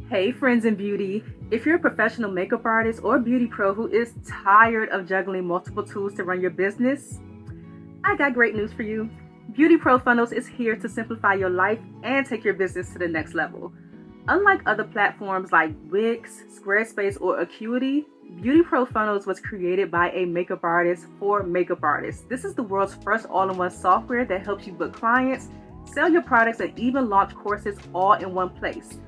Hey friends in beauty, if you're a professional makeup artist or beauty pro who is tired of juggling multiple tools to run your business, I got great news for you. Beauty Pro Funnels is here to simplify your life and take your business to the next level. Unlike other platforms like Wix, Squarespace, or Acuity, Beauty Pro Funnels was created by a makeup artist for makeup artists. This is the world's first all-in-one software that helps you book clients, sell your products, and even launch courses all in one place.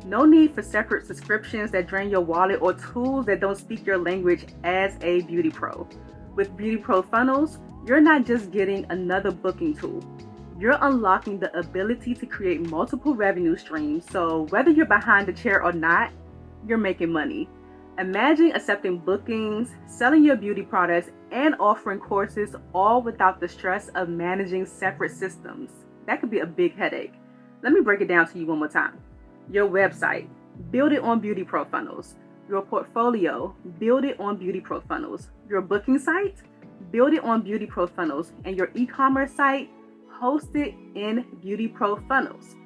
No need for separate subscriptions that drain your wallet or tools that don't speak your language as a beauty pro. With Beauty Pro Funnels, you're not just getting another booking tool. You're unlocking the ability to create multiple revenue streams, so whether you're behind the chair or not, you're making money. Imagine accepting bookings, selling your beauty products, and offering courses all without the stress of managing separate systems. That could be a big headache. Let me break it down to you one more time. Your website, build it on Beauty Pro Funnels. Your portfolio, build it on Beauty Pro Funnels. Your booking site, build it on Beauty Pro Funnels. And your e-commerce site, host it in Beauty Pro Funnels.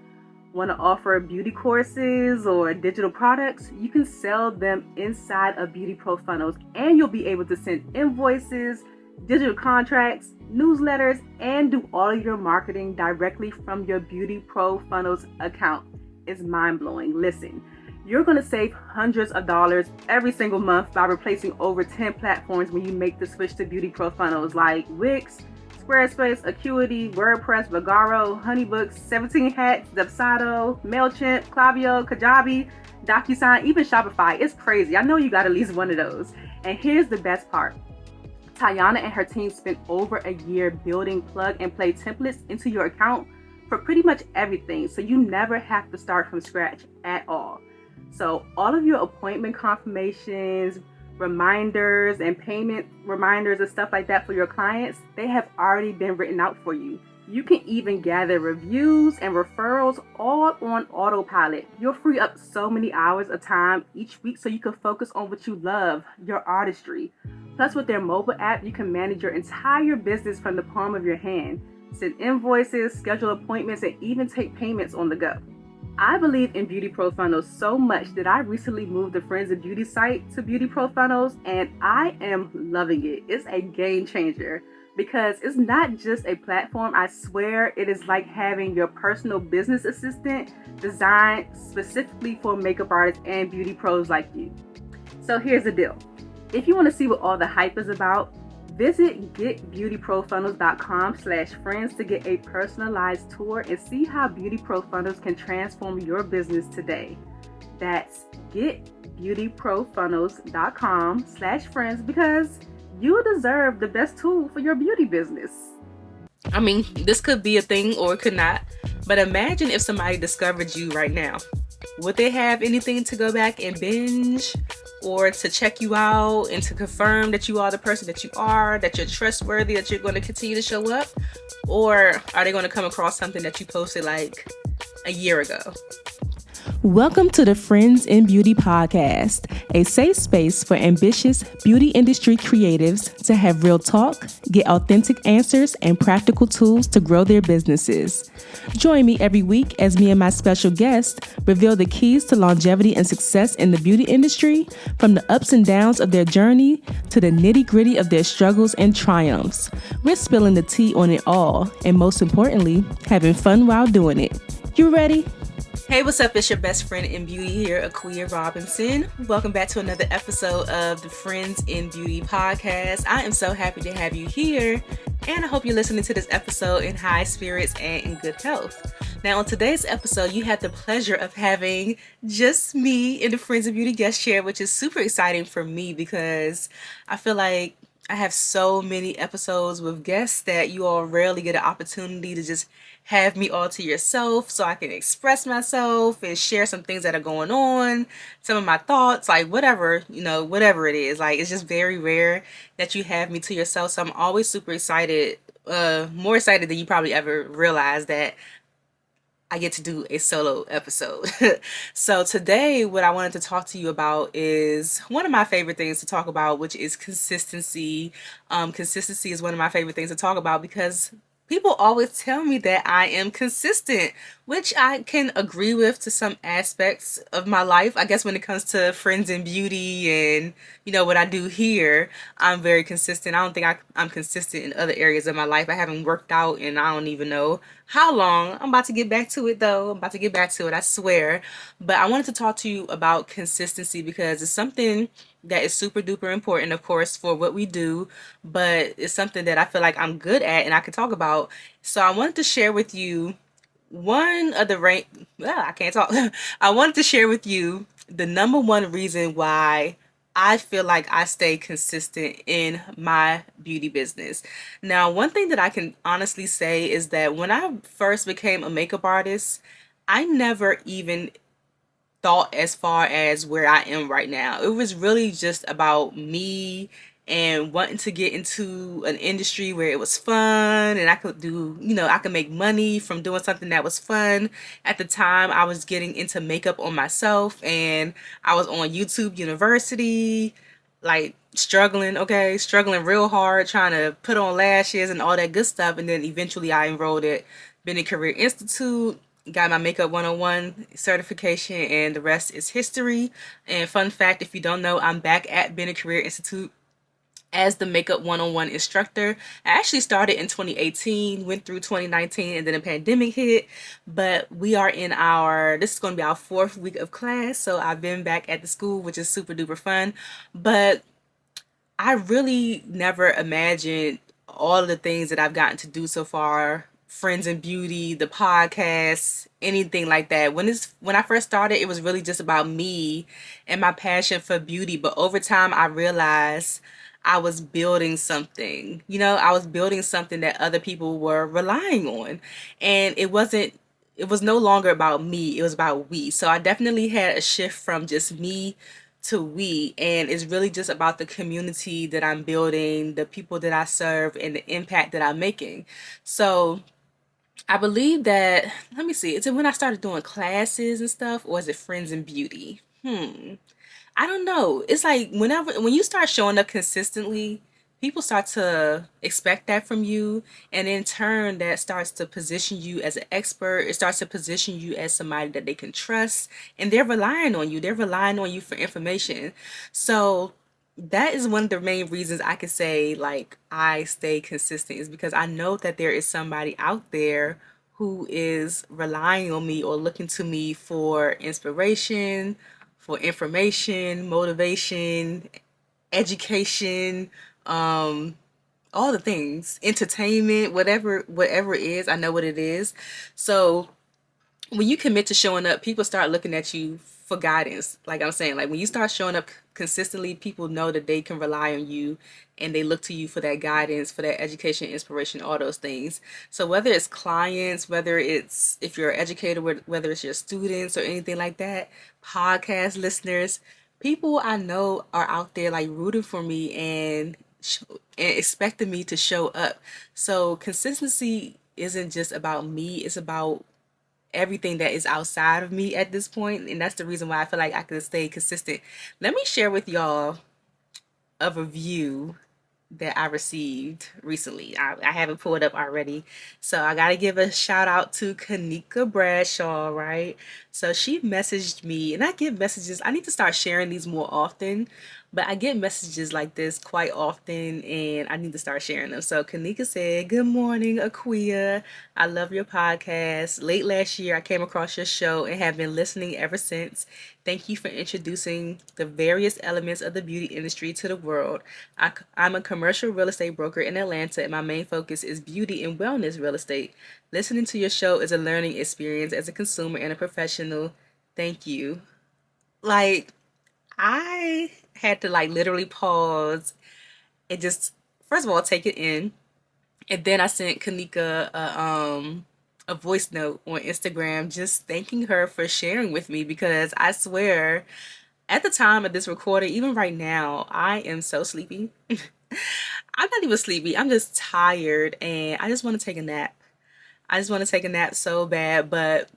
Want to offer beauty courses or digital products? You can sell them inside of Beauty Pro Funnels, and you'll be able to send invoices, digital contracts, newsletters, and do all of your marketing directly from your Beauty Pro Funnels account. It's mind-blowing. Listen, you're going to save hundreds of dollars every single month by replacing over 10 platforms when you make the switch to Beauty Pro Funnels like Wix, Squarespace, Acuity, WordPress, Vagaro, Honeybooks, 17 Hats, Dubsado, MailChimp, Klaviyo, Kajabi, DocuSign, even Shopify. It's crazy. I know you got at least one of those. And here's the best part. Tayana and her team spent over a year building plug-and-play templates into your account for pretty much everything, so you never have to start from scratch at all. So all of your appointment confirmations, reminders, and payment reminders and stuff like that for your clients, they have already been written out for you. You can even gather reviews and referrals all on autopilot. You'll free up so many hours of time each week so you can focus on what you love, your artistry. Plus, with their mobile app, you can manage your entire business from the palm of your hand. Send invoices, schedule appointments, and even take payments on the go. I believe in Beauty Pro Funnels so much that I recently moved the Friends of Beauty site to Beauty Pro Funnels, and I am loving it. It's a game changer because it's not just a platform. I swear it is like having your personal business assistant designed specifically for makeup artists and beauty pros like you. So here's the deal. If you want to see what all the hype is about, visit getbeautyprofunnels.com/friends to get a personalized tour and see how Beauty Pro Funnels can transform your business today. That's getbeautyprofunnels.com/friends because you deserve the best tool for your beauty business. I mean, this could be a thing or it could not, but imagine if somebody discovered you right now. Would they have anything to go back and binge or to check you out and to confirm that you are the person that you are, that you're trustworthy, that you're going to continue to show up? Or are they going to come across something that you posted like a year ago? Welcome to the Friends in Beauty podcast, a safe space for ambitious beauty industry creatives to have real talk, get authentic answers, and practical tools to grow their businesses. Join me every week as me and my special guest reveal the keys to longevity and success in the beauty industry, from the ups and downs of their journey to the nitty-gritty of their struggles and triumphs. We're spilling the tea on it all, and most importantly, having fun while doing it. You ready? Hey, what's up? It's your best friend in beauty here, Akua Robinson. Welcome back to another episode of the Friends in Beauty podcast. I am so happy to have you here, and I hope you're listening to this episode in high spirits and in good health. Now, on today's episode, you have the pleasure of having just me in the Friends in Beauty guest chair, which is super exciting for me because I feel like I have so many episodes with guests that you all rarely get an opportunity to just have me all to yourself so I can express myself and share some things that are going on, some of my thoughts, like whatever it is. Like, it's just very rare that you have me to yourself. So I'm always super excited, more excited than you probably ever realized that I get to do a solo episode. So today, what I wanted to talk to you about is one of my favorite things to talk about, which is consistency. Consistency is one of my favorite things to talk about because people always tell me that I am consistent, which I can agree with to some aspects of my life. I guess when it comes to friends and beauty and, what I do here, I'm very consistent. I don't think I'm consistent in other areas of my life. I haven't worked out and I don't even know how long. I'm about to get back to it though. I'm about to get back to it, I swear. But I wanted to talk to you about consistency because it's something that is super duper important, of course, for what we do, but it's something that I feel like I'm good at and I can talk about. So I wanted to share with you one of the rank. I can't talk. I wanted to share with you the number one reason why I feel like I stay consistent in my beauty business. Now, one thing that I can honestly say is that when I first became a makeup artist, I never even thought as far as where I am right now. It was really just about me and wanting to get into an industry where it was fun and I could do, I could make money from doing something that was fun. At the time, I was getting into makeup on myself and I was on YouTube University, like struggling real hard, trying to put on lashes and all that good stuff. And then eventually I enrolled at Bennett Career Institute, got my Makeup 101 certification, and the rest is history. And fun fact, if you don't know, I'm back at Bennett Career Institute as the Makeup 101 instructor. I actually started in 2018, went through 2019, and then a pandemic hit. But this is going to be our fourth week of class. So I've been back at the school, which is super duper fun. But I really never imagined all of the things that I've gotten to do so far, Friends in Beauty, the podcast, anything like that. When I first started, it was really just about me and my passion for beauty, but over time I realized I was building something. I was building something that other people were relying on. And it was no longer about me, it was about we. So I definitely had a shift from just me to we, and it's really just about the community that I'm building, the people that I serve, and the impact that I'm making. So I believe that, let me see, is it when I started doing classes and stuff, or is it Friends in Beauty? I don't know. It's like when you start showing up consistently, people start to expect that from you, and in turn that starts to position you as an expert. It starts to position you as somebody that they can trust, and they're relying on you. They're relying on you for information. So that is one of the main reasons I could say like I stay consistent, is because I know that there is somebody out there who is relying on me or looking to me for inspiration, for information, motivation, education, all the things, entertainment, whatever it is, I know what it is. So when you commit to showing up, people start looking at you for guidance. Like I'm saying, like when you start showing up consistently, people know that they can rely on you and they look to you for that guidance, for that education, inspiration, all those things. So whether it's clients, whether it's if you're an educator, whether it's your students or anything like that, podcast listeners, people I know are out there like rooting for me and expecting me to show up. So consistency isn't just about me, it's about everything that is outside of me at this point, and that's the reason why I feel like I can stay consistent. Let me share with y'all a review that I received recently. I haven't pulled up already. So I got to give a shout out to Kanika Bradshaw, right? So she messaged me, and I get messages. I need to start sharing these more often, but I get messages like this quite often, and I need to start sharing them. So Kanika said, "Good morning, Akua. I love your podcast. Late last year, I came across your show and have been listening ever since. Thank you for introducing the various elements of the beauty industry to the world. I'm a commercial real estate broker in Atlanta, and my main focus is beauty and wellness real estate. Listening to your show is a learning experience as a consumer and a professional. Thank you." Like, I had to like literally pause and just, first of all, take it in. And then I sent Kanika a voice note on Instagram just thanking her for sharing with me, because I swear at the time of this recording, even right now, I am so sleepy. I'm not even sleepy. I'm just tired and I just want to take a nap. I just want to take a nap so bad, but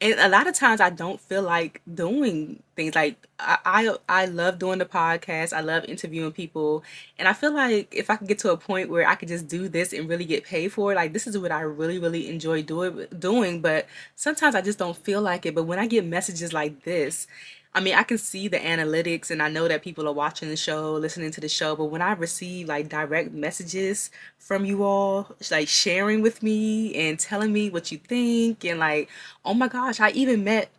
And a lot of times I don't feel like doing things like I love doing the podcast. I love interviewing people. And I feel like if I could get to a point where I could just do this and really get paid for it, like this is what I really, really enjoy doing. But sometimes I just don't feel like it. But when I get messages like this, I mean, I can see the analytics and I know that people are watching the show, listening to the show, but when I receive like direct messages from you all, like sharing with me and telling me what you think and like, oh my gosh, I even met,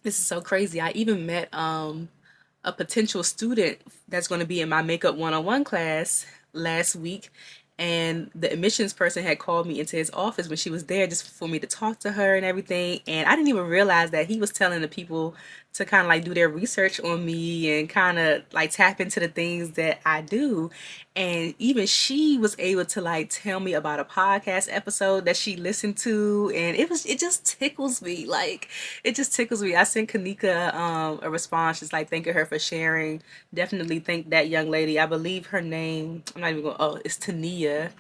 this is so crazy. I even met a potential student that's going to be in my makeup one-on-one class last week, and the admissions person had called me into his office when she was there just for me to talk to her and everything, and I didn't even realize that he was telling the people to kind of like do their research on me and kind of like tap into the things that I do. And even she was able to like tell me about a podcast episode that she listened to, and it just tickles me. Like it just tickles me. I sent Kanika a response just like thanking her for sharing. Definitely thank that young lady. I believe her name, I'm not even going, oh, it's Tania.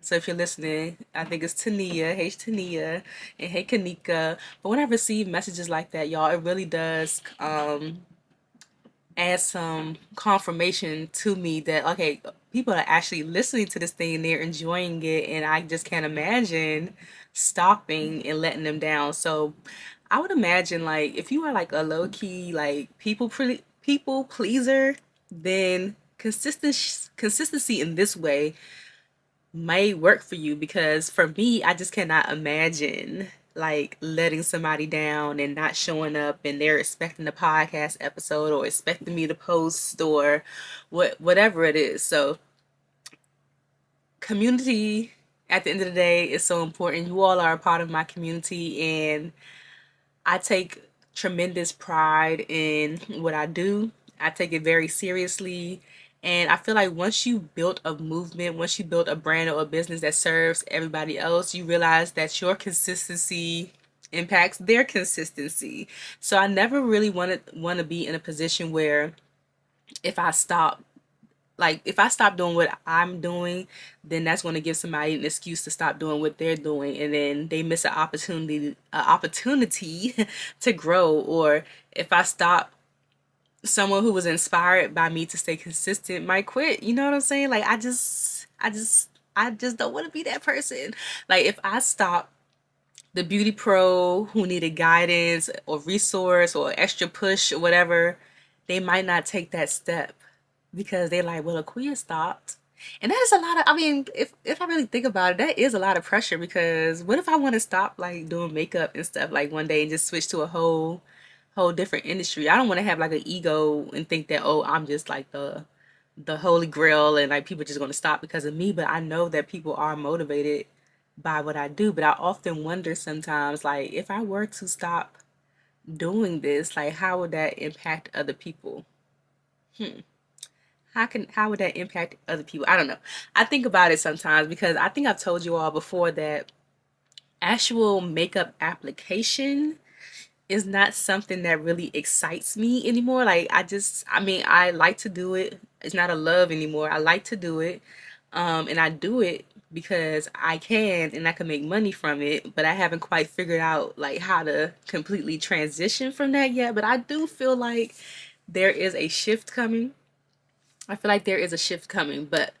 So if you're listening, I think it's Tania. Hey, Tania, and hey, Kanika. But when I receive messages like that, y'all, it really does add some confirmation to me that okay, people are actually listening to this thing and they're enjoying it, and I just can't imagine stopping and letting them down. So I would imagine like if you are like a low key like people pleaser, then consistency in this way may work for you, because for me, I just cannot imagine like letting somebody down and not showing up and they're expecting a podcast episode or expecting me to post or whatever it is. So community at the end of the day is so important. You all are a part of my community, and I take tremendous pride in what I do. I take it very seriously. And I feel like once you build a movement, once you build a brand or a business that serves everybody else, you realize that your consistency impacts their consistency. So I never really want to be in a position where if I stop if I stop doing what I'm doing, then that's going to give somebody an excuse to stop doing what they're doing, and then they miss an opportunity to grow. Or if I stop, someone who was inspired by me to stay consistent might quit. You know what I'm saying? Like I just don't want to be that person. Like if I stop the beauty pro who needed guidance or resource or extra push or whatever, they might not take that step because they're like, well, Aquia stopped. And that is a lot of, I mean, if I really think about it, that is a lot of pressure, because what if I want to stop like doing makeup and stuff like one day and just switch to a whole different industry? I don't want to have like an ego and think that, oh, I'm just like the holy grail and like people are just going to stop because of me. But I know that people are motivated by what I do. But I often wonder sometimes, like, if I were to stop doing this, like, how would that impact other people? How would that impact other people? I don't know. I think about it sometimes because I think I've told you all before that actual makeup application is not something that really excites me anymore. Like I mean, I like to do it. It's not a love anymore. I like to do it. And I do it because I can and I can make money from it, but I haven't quite figured out like how to completely transition from that yet. But I do feel like there is a shift coming. I feel like there is a shift coming, but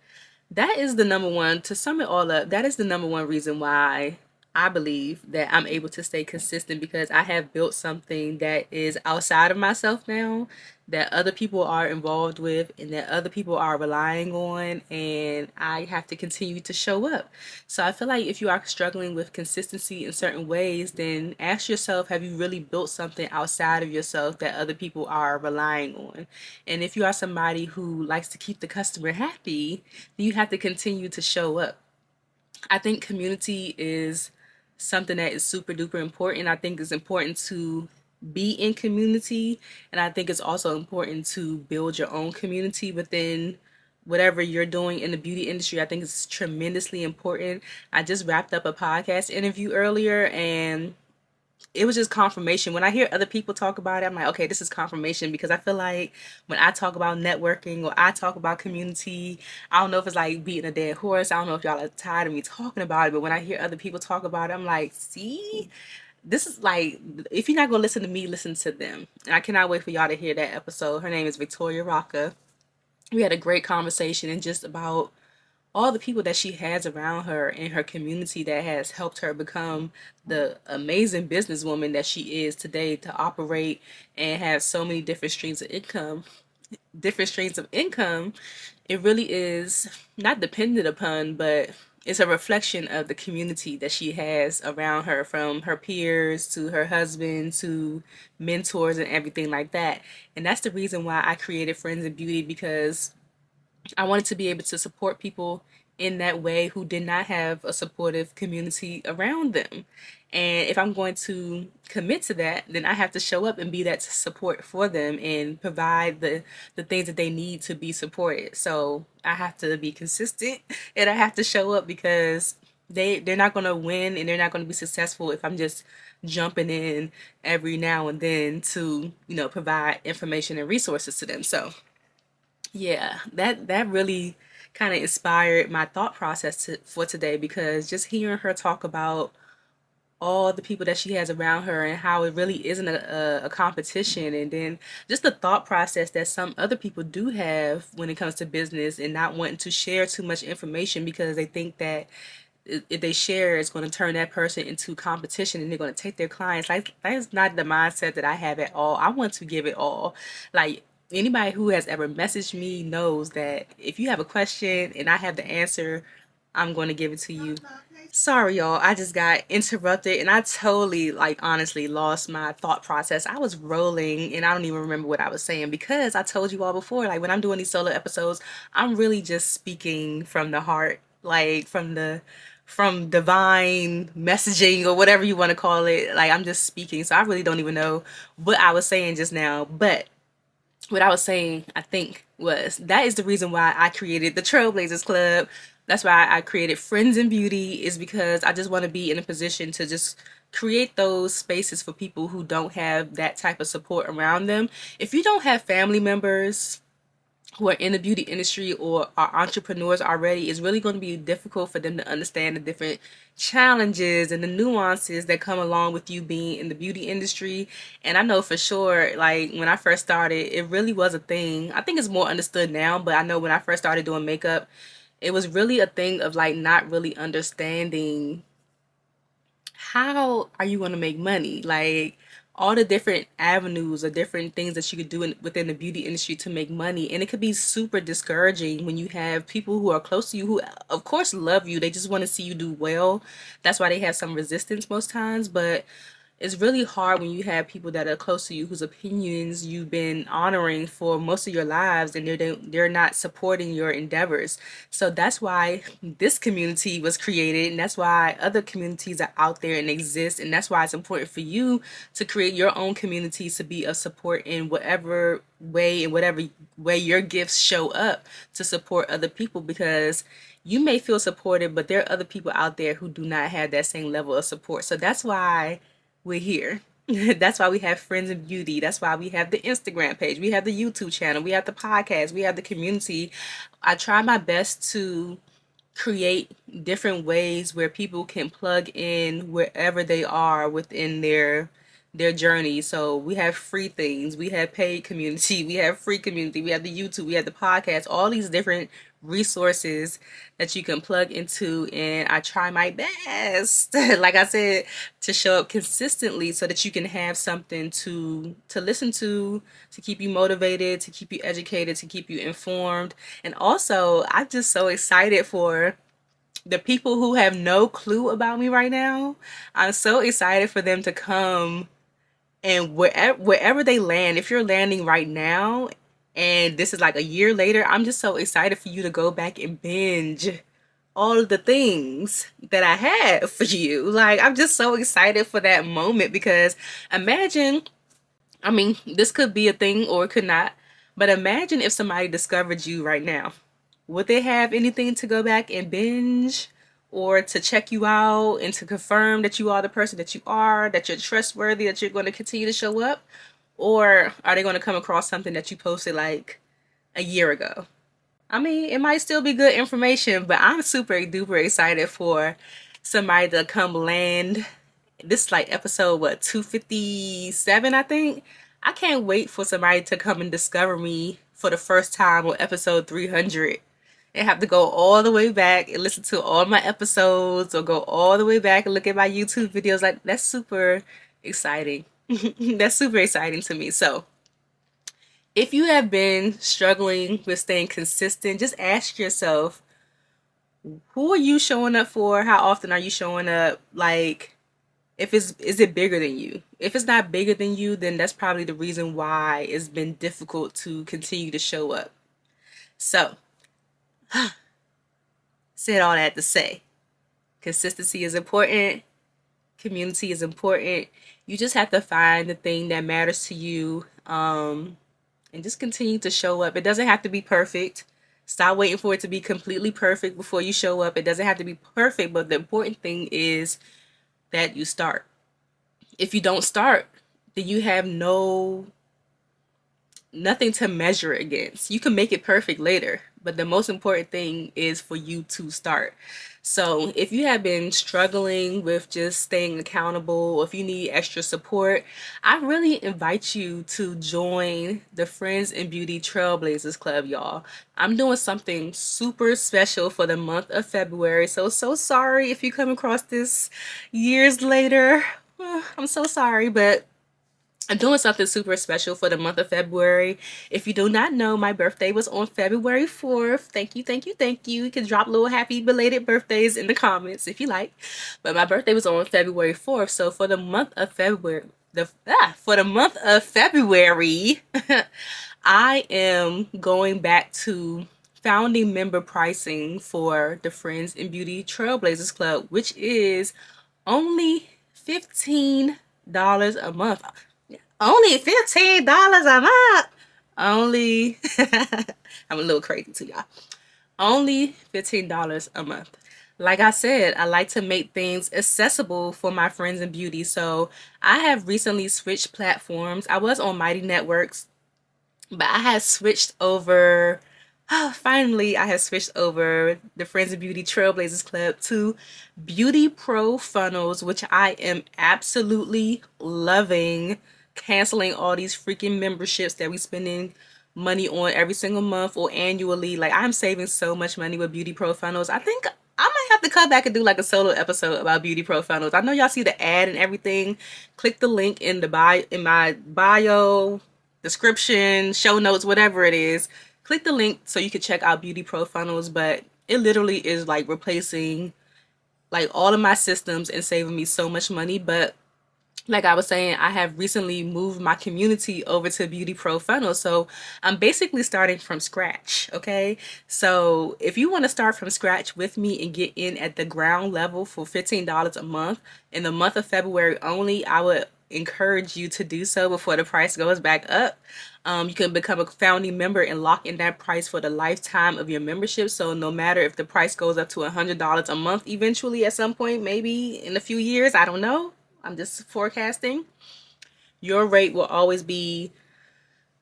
that is the number one, to sum it all up, that is the number one reason why I believe that I'm able to stay consistent, because I have built something that is outside of myself now, that other people are involved with and that other people are relying on, and I have to continue to show up. So I feel like if you are struggling with consistency in certain ways, then ask yourself, have you really built something outside of yourself that other people are relying on? And if you are somebody who likes to keep the customer happy, then you have to continue to show up. I think community is something that is super duper important. I think it's important to be in community, and I think it's also important to build your own community within whatever you're doing in the beauty industry. I think it's tremendously important. I just wrapped up a podcast interview earlier, and it was just confirmation. When I hear other people talk about it, I'm like, okay, this is confirmation, because I feel like when I talk about networking or I talk about community, I don't know if it's like beating a dead horse. I don't know if y'all are tired of me talking about it, but when I hear other people talk about it, I'm like, see, this is like, if you're not gonna listen to me, listen to them. And I cannot wait for y'all to hear that episode. Her name is Victoria Rocca. We had a great conversation and just about all the people that she has around her in her community that has helped her become the amazing businesswoman that she is today, to operate and have so many different streams of income. It really is not dependent upon, but it's a reflection of the community that she has around her, from her peers to her husband to mentors and everything like that. And that's the reason why I created Friends in Beauty, because I wanted to be able to support people in that way who did not have a supportive community around them. And if I'm going to commit to that, then I have to show up and be that support for them and provide the things that they need to be supported. So I have to be consistent and I have to show up, because they're not going to win and they're not going to be successful if I'm just jumping in every now and then to, provide information and resources to them. So yeah, that really kind of inspired my thought process for today, because just hearing her talk about all the people that she has around her and how it really isn't a competition, and then just the thought process that some other people do have when it comes to business, and not wanting to share too much information because they think that if they share, it's going to turn that person into competition and they're going to take their clients. Like, that is not the mindset that I have at all. I want to give it all. Like, anybody who has ever messaged me knows that if you have a question and I have the answer, I'm going to give it to you. Sorry, y'all. I just got interrupted and I totally, like, honestly lost my thought process. I was rolling and I don't even remember what I was saying, because I told you all before, like, when I'm doing these solo episodes, I'm really just speaking from the heart, like, from divine messaging or whatever you want to call it. Like, I'm just speaking. So I really don't even know what I was saying just now. But what I was saying, I think, was that is the reason why I created the Trailblazers Club. That's why I created Friends in Beauty, is because I just want to be in a position to just create those spaces for people who don't have that type of support around them. If you don't have family members who are in the beauty industry or are entrepreneurs already, it's really going to be difficult for them to understand the different challenges and the nuances that come along with you being in the beauty industry. And I know for sure, like, when I first started, it really was a thing. I think it's more understood now, but I know when I first started doing makeup, it was really a thing of, like, not really understanding how are you going to make money, like all the different avenues or different things that you could do within the beauty industry to make money. And it could be super discouraging when you have people who are close to you who of course love you, they just want to see you do well. That's why they have some resistance most times. But it's really hard when you have people that are close to you whose opinions you've been honoring for most of your lives, and they're not supporting your endeavors. So that's why this community was created, and that's why other communities are out there and exist, and that's why it's important for you to create your own communities to be of support in whatever way your gifts show up to support other people, because you may feel supported, but there are other people out there who do not have that same level of support. So that's why we're here. That's why we have Friends in Beauty. That's why we have the Instagram page. We have the YouTube channel. We have the podcast. We have the community. I try my best to create different ways where people can plug in wherever they are within their journey. So we have free things, we have paid community, we have free community, we have the YouTube, we have the podcast, all these different resources that you can plug into. And I try my best, like I said, to show up consistently so that you can have something to listen to keep you motivated, to keep you educated, to keep you informed. And also, I'm just so excited for the people who have no clue about me right now. I'm so excited for them to come, and wherever they land, if you're landing right now and this is like a year later, I'm just so excited for you to go back and binge all of the things that I have for you. Like, I'm just so excited for that moment, because imagine, I mean, this could be a thing or it could not, but imagine if somebody discovered you right now. Would they have anything to go back and binge, or to check you out and to confirm that you are the person that you are, that you're trustworthy, that you're going to continue to show up? Or are they going to come across something that you posted like a year ago? I mean, it might still be good information, but I'm super duper excited for somebody to come land This is like episode, what, 257, I think. I can't wait for somebody to come and discover me for the first time on episode 300 and have to go all the way back and listen to all my episodes or go all the way back and look at my YouTube videos. Like, that's super exciting. That's super exciting to me. So, if you have been struggling with staying consistent, just ask yourself, who are you showing up for? How often are you showing up? Like, if it's is it bigger than you? If it's not bigger than you, then that's probably the reason why it's been difficult to continue to show up. So, said all that to say, consistency is important, community is important. You just have to find the thing that matters to you, and just continue to show up. It doesn't have to be perfect. Stop waiting for it to be completely perfect before you show up. It doesn't have to be perfect, but the important thing is that you start. If you don't start, then you have nothing to measure it against. You can make it perfect later, but the most important thing is for you to start. So if you have been struggling with just staying accountable, or if you need extra support, I really invite you to join the Friends in Beauty Trailblazers Club, y'all. I'm doing something super special for the month of February. So sorry if you come across this years later. I'm so sorry, but I'm doing something super special for the month of February. If you do not know, my birthday was on February 4th. Thank you, thank you, thank you. You can drop little happy belated birthdays in the comments if you like. But my birthday was on February 4th. So for the month of February, I am going back to founding member pricing for the Friends in Beauty Trailblazers Club, which is only $15 a month. Only $15 a month. Only, I'm a little crazy to y'all. Only $15 a month. Like I said, I like to make things accessible for my friends in beauty. So I have recently switched platforms. I was on Mighty Networks, but I had switched over. Finally, I have switched over the Friends of Beauty Trailblazers Club to Beauty Pro Funnels, which I am absolutely loving. Canceling all these freaking memberships that we spending money on every single month or annually. Like, I'm saving so much money with Beauty Pro Funnels. I think I might have to come back and do like a solo episode about Beauty Pro Funnels. I know y'all see the ad and everything. Click the link in the my bio, description, show notes, whatever it is. Click the link so you can check out Beauty Pro Funnels, but it literally is like replacing like all of my systems and saving me so much money. But like I was saying, I have recently moved my community over to Beauty Pro Funnel. So I'm basically starting from scratch. Okay. So if you want to start from scratch with me and get in at the ground level for $15 a month in the month of February only, I would encourage you to do so before the price goes back up. You can become a founding member and lock in that price for the lifetime of your membership. So no matter if the price goes up to $100 a month eventually at some point, maybe in a few years, I don't know. I'm just forecasting. Your rate will always be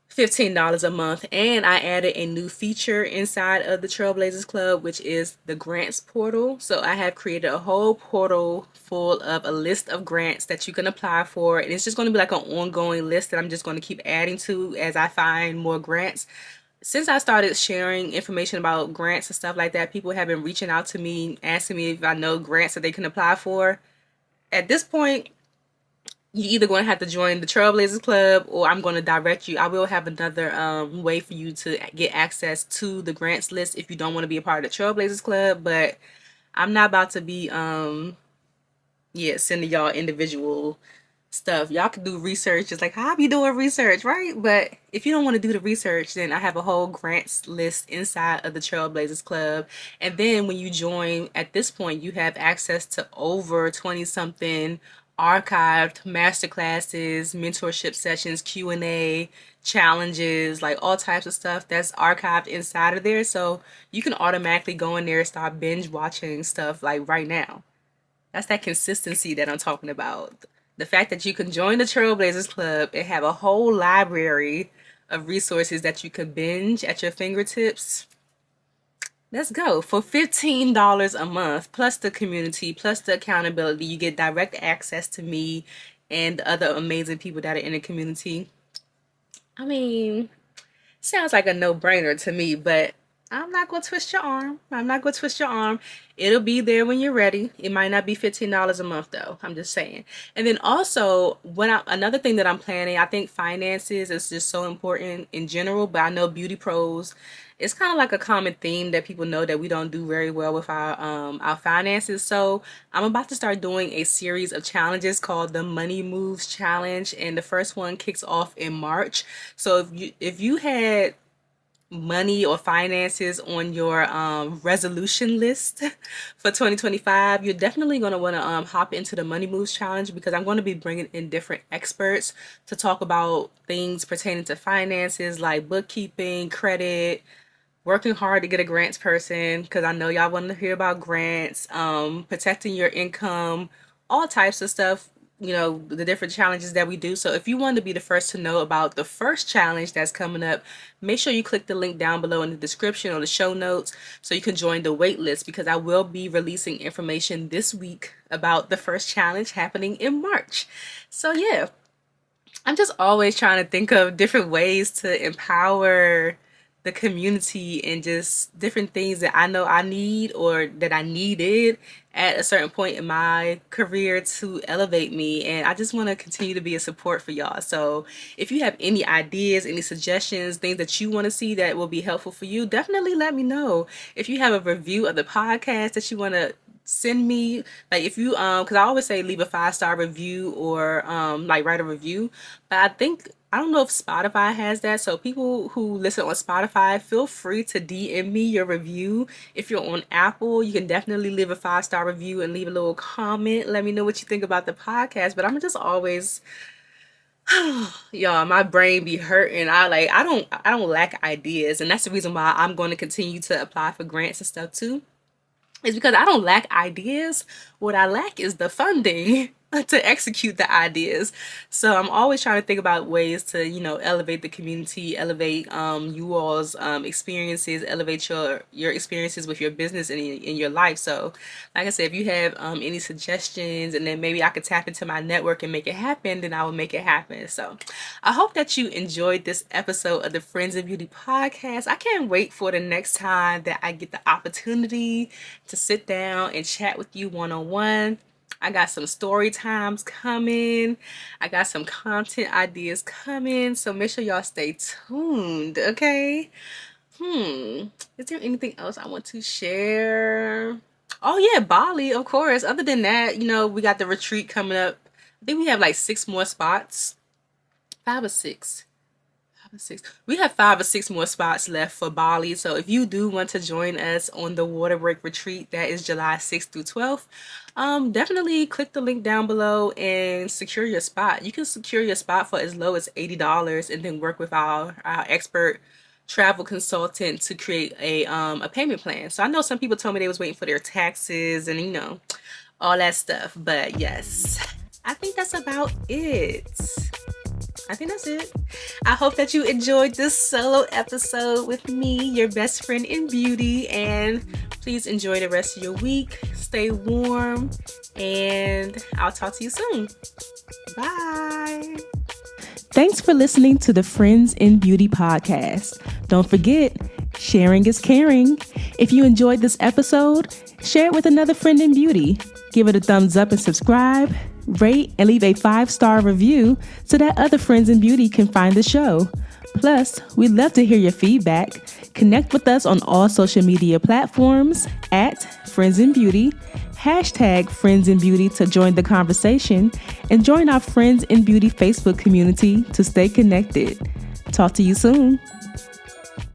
$15 a month. And I added a new feature inside of the Trailblazers Club, which is the grants portal. So I have created a whole portal full of a list of grants that you can apply for. And it's just going to be like an ongoing list that I'm just going to keep adding to as I find more grants. Since I started sharing information about grants and stuff like that, people have been reaching out to me, asking me if I know grants that they can apply for. At this point, you either going to have to join the Trailblazers Club or I'm going to direct you. I will have another way for you to get access to the grants list if you don't want to be a part of the Trailblazers Club. But I'm not about to be sending y'all individual stuff. Y'all can do research just like how I be doing research, right? But if you don't want to do the research, then I have a whole grants list inside of the Trailblazers Club. And then when you join, at this point, you have access to over 20 something archived masterclasses, mentorship sessions, Q&A, challenges, like all types of stuff that's archived inside of there. So you can automatically go in there and start binge watching stuff like right now. That's that consistency that I'm talking about. The fact that you can join the Trailblazers Club and have a whole library of resources that you can binge at your fingertips. Let's go. For $15 a month, plus the community, plus the accountability, you get direct access to me and other amazing people that are in the community. I mean, sounds like a no-brainer to me, but I'm not going to twist your arm. I'm not going to twist your arm. It'll be there when you're ready. It might not be $15 a month though. I'm just saying. And then also, another thing that I'm planning, I think finances is just so important in general, but I know beauty pros, it's kind of like a common theme that people know that we don't do very well with our finances. So I'm about to start doing a series of challenges called the Money Moves Challenge, and the first one kicks off in March. So if you had money or finances on your resolution list for 2025, you're definitely going to want to hop into the Money Moves Challenge, because I'm going to be bringing in different experts to talk about things pertaining to finances like bookkeeping, credit, working hard to get a grants person, because I know y'all want to hear about grants, protecting your income, all types of stuff, the different challenges that we do. So if you want to be the first to know about the first challenge that's coming up, make sure you click the link down below in the description or the show notes so you can join the wait list, because I will be releasing information this week about the first challenge happening in March. So yeah, I'm just always trying to think of different ways to empower the community and just different things that I know I need or that I needed at a certain point in my career to elevate me. And I just want to continue to be a support for y'all. So if you have any ideas, any suggestions, things that you want to see that will be helpful for you, definitely let me know. If you have a review of the podcast that you want to send me, like if you because I always say leave a 5-star review or like write a review, but I don't know if Spotify has that. So people who listen on Spotify, feel free to DM me your review. If you're on Apple, you can definitely leave a 5-star review and leave a little comment. Let me know what you think about the podcast. But I'm just always y'all, my brain be hurting. I don't lack ideas, and that's the reason why I'm going to continue to apply for grants and stuff too. Is because I don't lack ideas. What I lack is the funding to execute the ideas. So I'm always trying to think about ways to, elevate the community, elevate you all's experiences, elevate your experiences with your business and in your life. So like I said, if you have any suggestions, and then maybe I could tap into my network and make it happen, then I will make it happen. So I hope that you enjoyed this episode of the Friends in Beauty podcast. I can't wait for the next time that I get the opportunity to sit down and chat with you one-on-one. I got some story times coming. I got some content ideas coming. So make sure y'all stay tuned, okay? Is there anything else I want to share? Oh yeah, Bali, of course. Other than that, we got the retreat coming up. I think we have like 6 more spots. 5 or 6. 6. We have 5 or 6 more spots left for Bali. So if you do want to join us on the water break retreat, that is July 6th through 12th, definitely click the link down below and secure your spot. You can secure your spot for as low as $80 and then work with our expert travel consultant to create a payment plan. So I know some people told me they was waiting for their taxes and all that stuff. But yes, I think that's about it. I hope that you enjoyed this solo episode with me, your best friend in beauty, and please enjoy the rest of your week. Stay warm, and I'll talk to you soon. Bye. Thanks for listening to the Friends in Beauty podcast. Don't forget, sharing is caring. If you enjoyed this episode, share it with another friend in beauty. Give it a thumbs up and subscribe. Rate and leave a 5-star review so that other friends in beauty can find the show. Plus, we'd love to hear your feedback. Connect with us on all social media platforms at Friends in Beauty, hashtag Friends in Beauty to join the conversation, and join our Friends in Beauty Facebook community to stay connected. Talk to you soon.